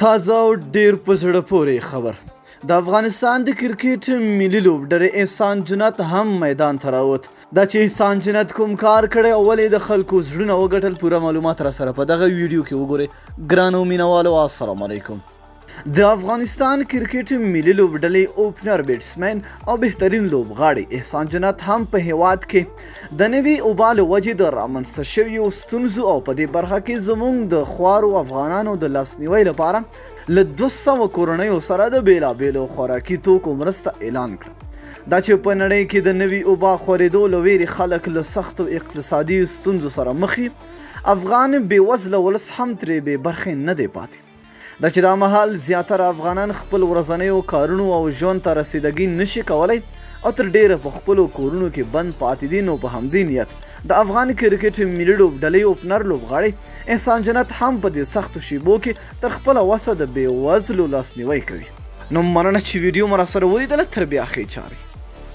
تازه او ډیر په زړه پورې خبر د افغانستان د کرکټ ملي لوبډلې احسان جنت هم میدان ته راووت. دا چې احسان جنت کوم کار کړی او ولې د خلکو زړونه وګټل پوره معلومات را سره په دغه ویډیو کې وګورئ. ګرانو مینوالو السلام علیکم. د افغانستان کرکټ ملي لوبډلې اوپنر بیټسمن او بهترین لوبغاړی احسان جنت هم په هیواد کې د نوي اوبا له وجې د رامنځته شویو ستونزو او په دې برخه کې زموږ د خوارو افغانانو د لاسنیوي لپاره له 200 کورنیو سره د بیلابیلو خوراکي توکو مرسته اعلان کړه. دا چې په نړۍ کې د نوي اوبا خورېدو له ویرې خلک له سختو اقتصادي ستونزو سره مخ افغان بېوزله ولس هم ترې بې برخې نه دی پاتې. دا چې دا مهال زیاتره افغانان خپل ورځنیو کارونو او ژوند ته رسیدګي نشي کولی او تر ډیره په خپلو کورونو کې بند پاتې دي. نو په همدې نیت د افغان کرکټ ملي لوبډلې اوپنر لوبغاړی احسان جنت هم په دې سختو شیبو کې تر خپله وسه د بېوزلو لاسنیوی کوي. نو مننه چې ویډیو مو راسره ولیدله. تر بیا ښې چارې.